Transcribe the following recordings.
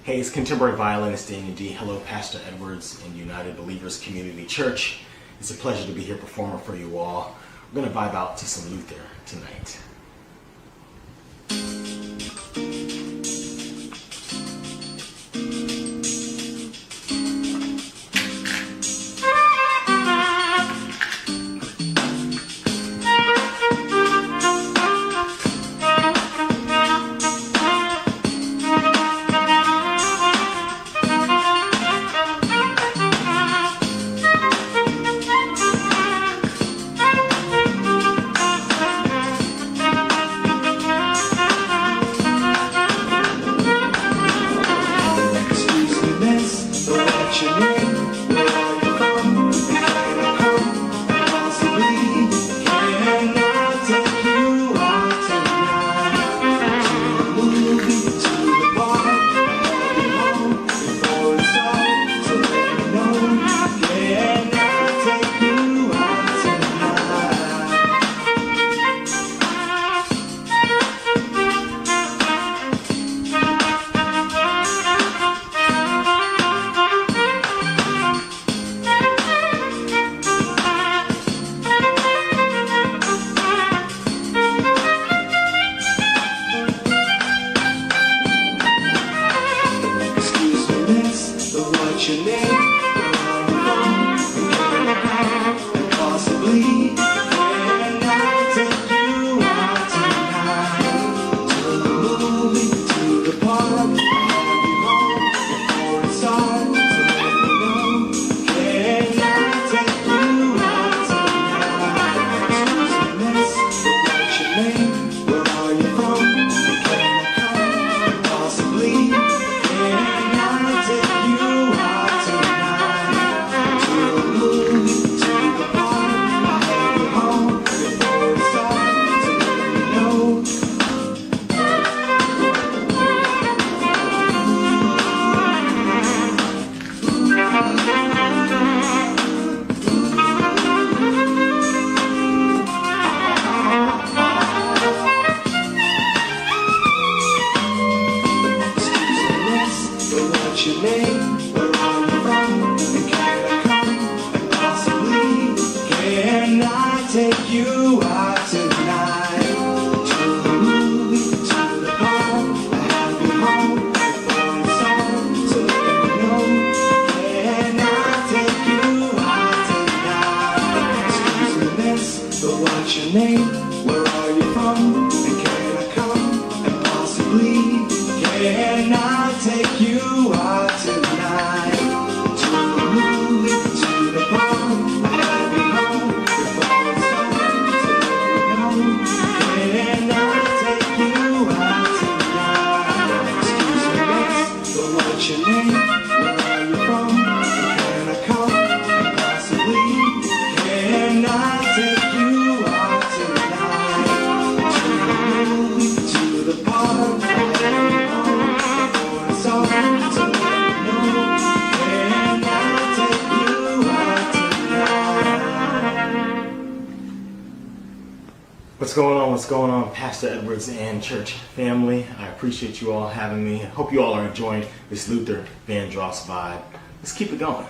Hey, it's contemporary violinist Daniel D. Hello, Pastor Edwards in United Believers Community Church. It's a pleasure to be here performing for you all. We're going to vibe out to some Luther tonight. What's going on, Pastor Edwards and church family? I appreciate you all having me. I hope you all are enjoying this Luther Vandross vibe. Let's keep it going.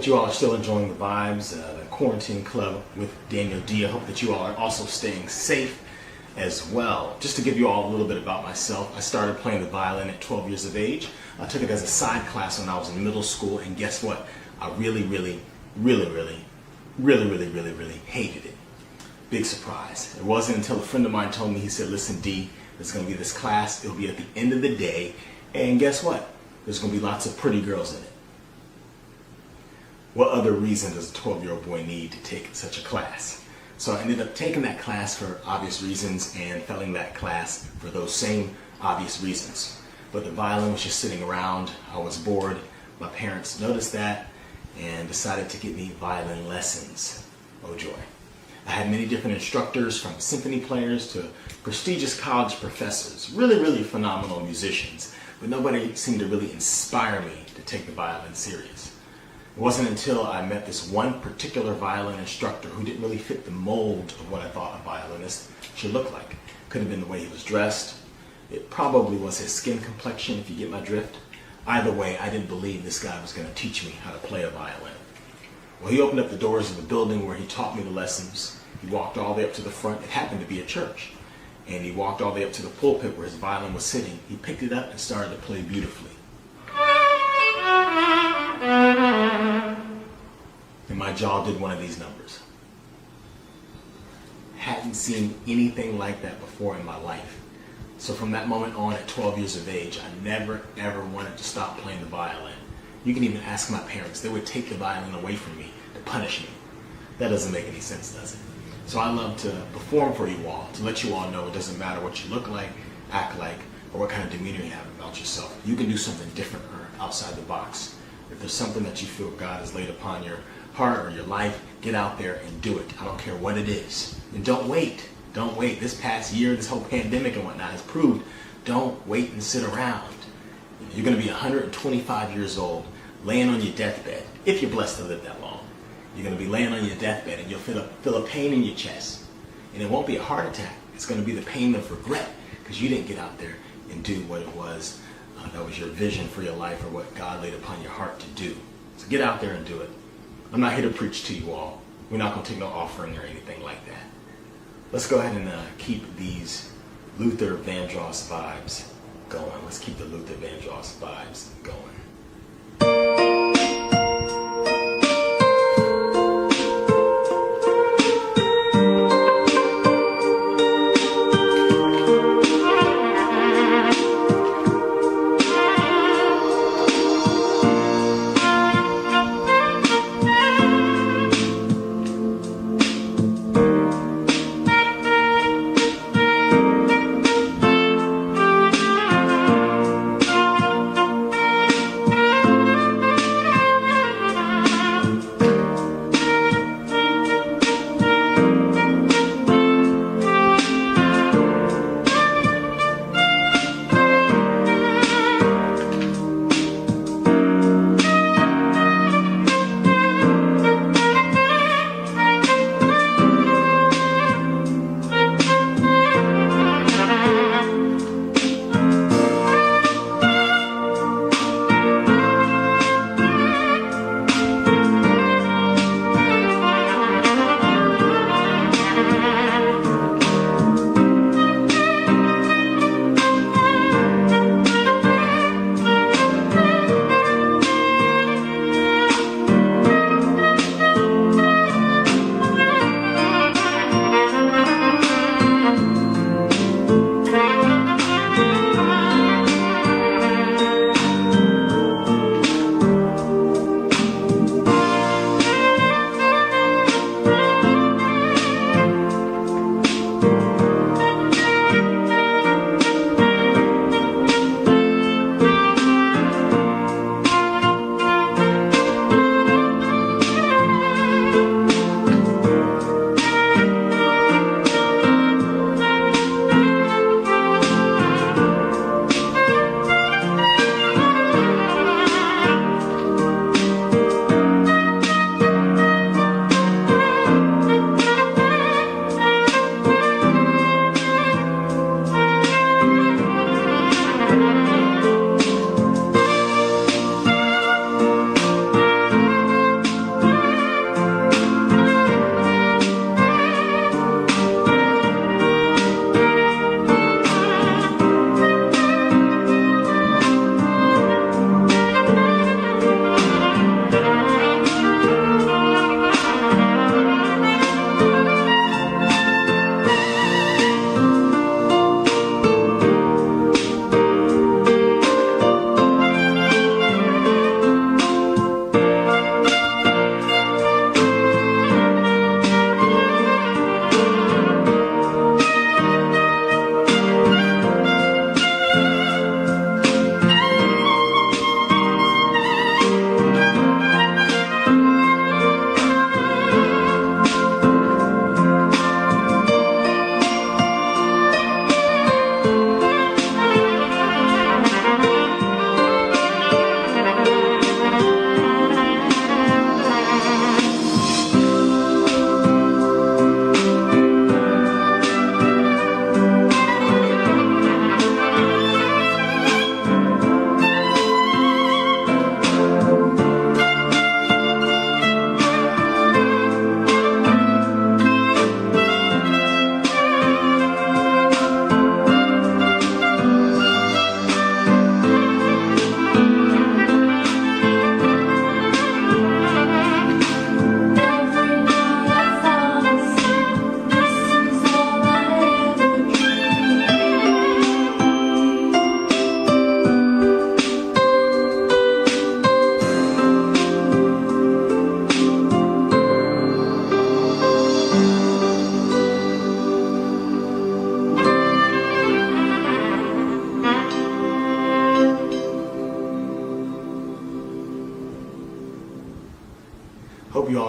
that you all are still enjoying the vibes, the quarantine club with Daniel D. I hope that you all are also staying safe as well. Just to give you all a little bit about myself, I started playing the violin at 12 years of age. I took it as a side class when I was in middle school, and guess what? I really hated it. Big surprise. It wasn't until a friend of mine told me, he said, listen, D, there's going to be this class. It'll be at the end of the day. And guess what? There's going to be lots of pretty girls in it. What other reason does a 12-year-old boy need to take such a class? So I ended up taking that class for obvious reasons and failing that class for those same obvious reasons. But the violin was just sitting around. I was bored. My parents noticed that and decided to get me violin lessons. Oh joy. I had many different instructors, from symphony players to prestigious college professors, really phenomenal musicians, but nobody seemed to really inspire me to take the violin serious. It wasn't until I met this one particular violin instructor who didn't really fit the mold of what I thought a violinist should look like. Could have been the way he was dressed. It probably was his skin complexion, if you get my drift. Either way, I didn't believe this guy was going to teach me how to play a violin. Well, he opened up the doors of the building where he taught me the lessons. He walked all the way up to the front. It happened to be a church. And he walked all the way up to the pulpit where his violin was sitting. He picked it up and started to play beautifully. And my jaw did one of these numbers. Hadn't seen anything like that before in my life. So from that moment on, at 12 years of age, I never ever wanted to stop playing the violin. You can even ask my parents. They would take the violin away from me to punish me. That doesn't make any sense, does it? So I love to perform for you all, to let you all know it doesn't matter what you look like, act like, or what kind of demeanor you have about yourself. You can do something different or outside the box. If there's something that you feel God has laid upon your heart or your life, get out there and do it. I don't care what it is. And don't wait. Don't wait. This past year, this whole pandemic and whatnot has proved, don't wait and sit around. You're going to be 125 years old, laying on your deathbed, if you're blessed to live that long. You're going to be laying on your deathbed and you'll feel a pain in your chest. And it won't be a heart attack. It's going to be the pain of regret because you didn't get out there and do what it was that was your vision for your life or what God laid upon your heart to do. So get out there and do it. I'm not here to preach to you all. We're not going to take no offering or anything like that. Let's go ahead and keep these Luther Vandross vibes going. Let's keep the Luther Vandross vibes going.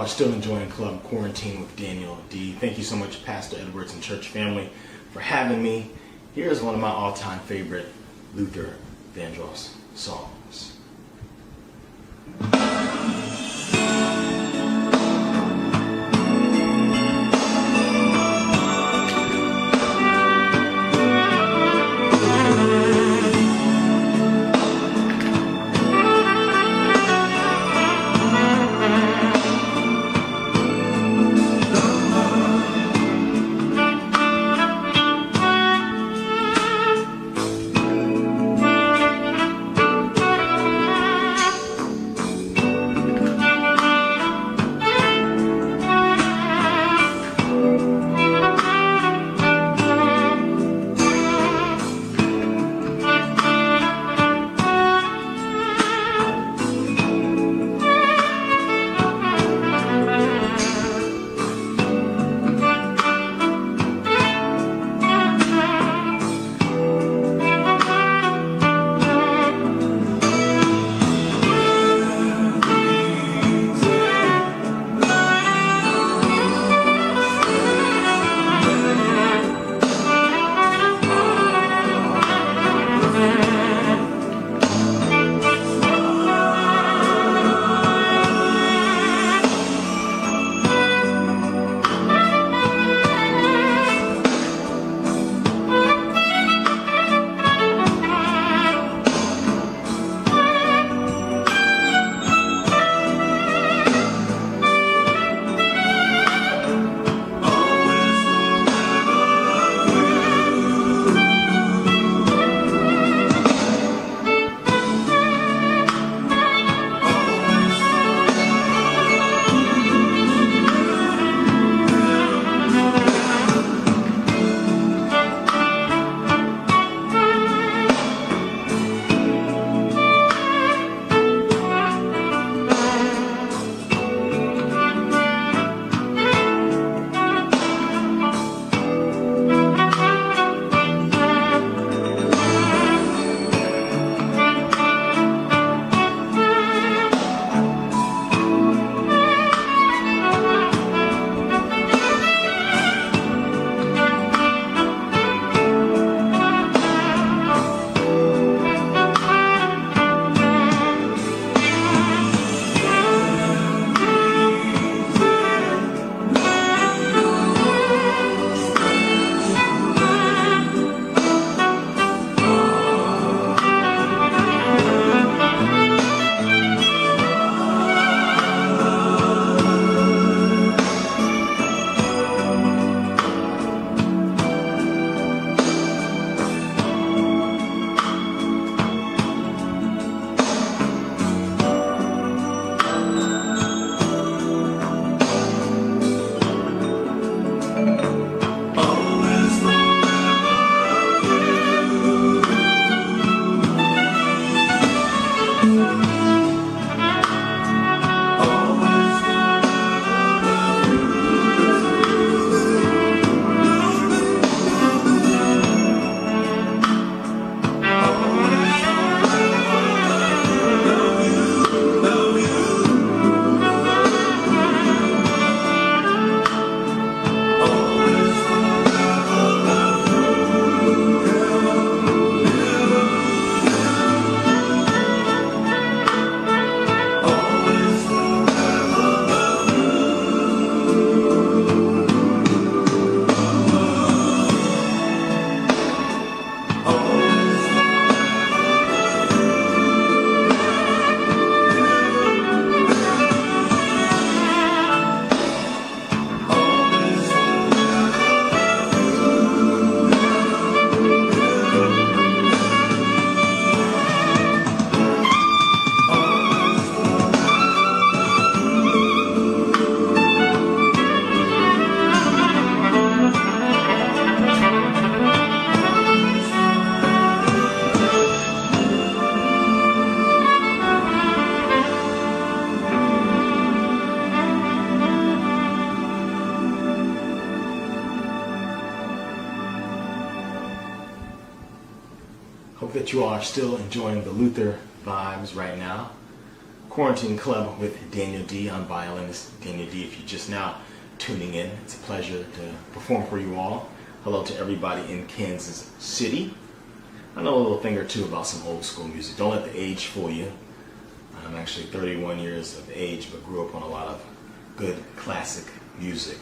are still enjoying Club Quarantine with Daniel D. Thank you so much, Pastor Edwards and church family, for having me. Here's one of my all-time favorite Luther Vandross songs. Hope that you all are still enjoying the Luther vibes right now. Of Quarantine Club with Daniel D. I'm violinist Daniel D. If you're just now tuning in, it's a pleasure to perform for you all. Hello to everybody in Kansas City. I know a little thing or two about some old school music. Don't let the age fool you. I'm actually 31 years of age, but grew up on a lot of good classic music.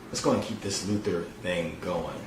Let's go and keep this Luther thing going.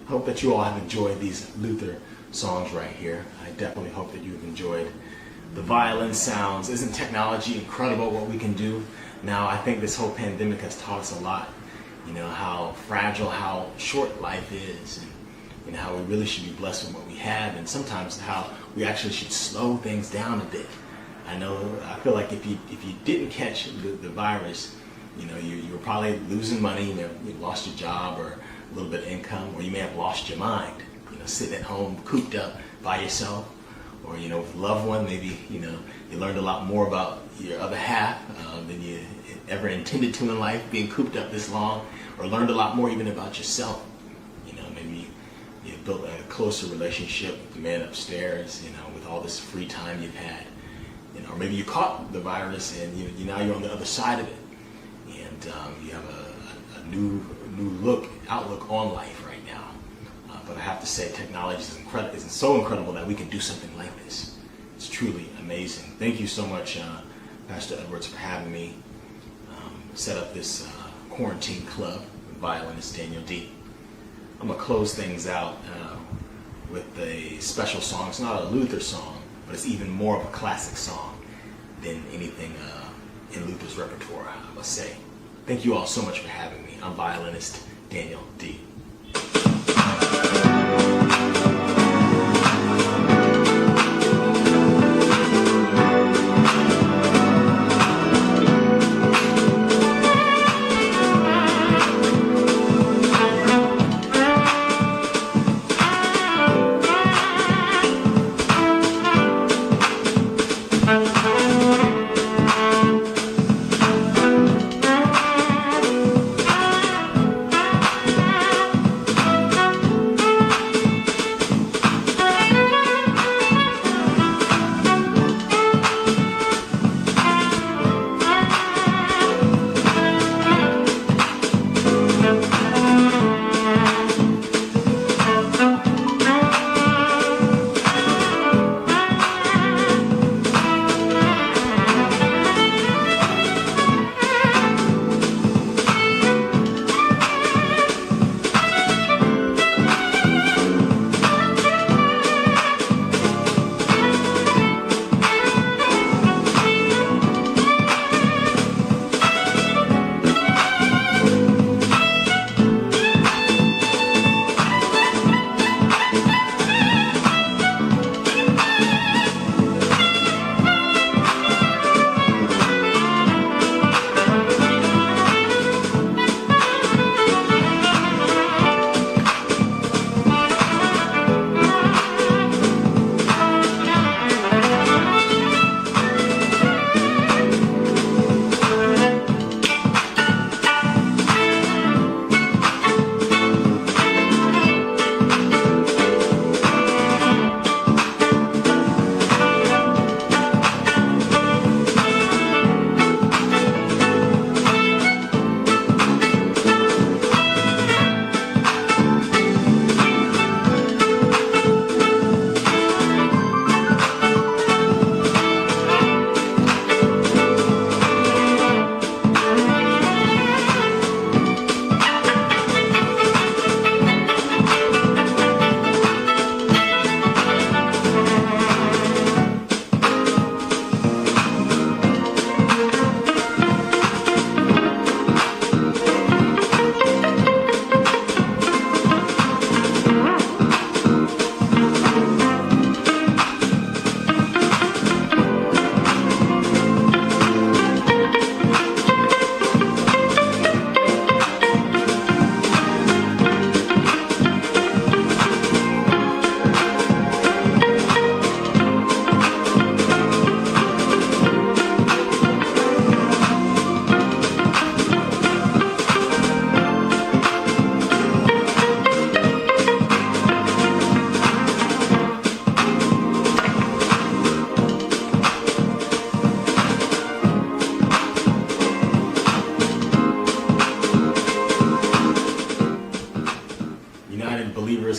Hope that you all have enjoyed these Luther songs right here. I definitely hope that you've enjoyed the violin sounds. Isn't technology incredible what we can do? Now, I think this whole pandemic has taught us a lot. You know, how fragile, how short life is, and you know, how we really should be blessed with what we have, and sometimes how we actually should slow things down a bit. I feel like if you didn't catch the virus, you know, you were probably losing money, you lost your job or a little bit of income, or you may have lost your mind, you know, sitting at home cooped up by yourself, or you know, with a loved one. Maybe you learned a lot more about your other half than you ever intended to in life, being cooped up this long, or learned a lot more even about yourself. You know, maybe you you've built a closer relationship with the man upstairs, with all this free time you've had. Or maybe you caught the virus and now you're on the other side of it. And you have a new outlook on life right now. But I have to say, technology is so incredible that we can do something like this. It's truly amazing. Thank you so much, Pastor Edwards, for having me set up this quarantine club with violinist Daniel D. I'm going to close things out with a special song. It's not a Luther song, but it's even more of a classic song than anything in Luther's repertoire, I must say. Thank you all so much for having me. I'm violinist Daniel D.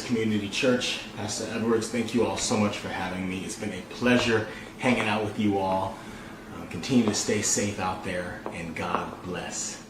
Community Church, Pastor Edwards, thank you all so much for having me. It's been a pleasure hanging out with you all. Continue to stay safe out there, and God bless.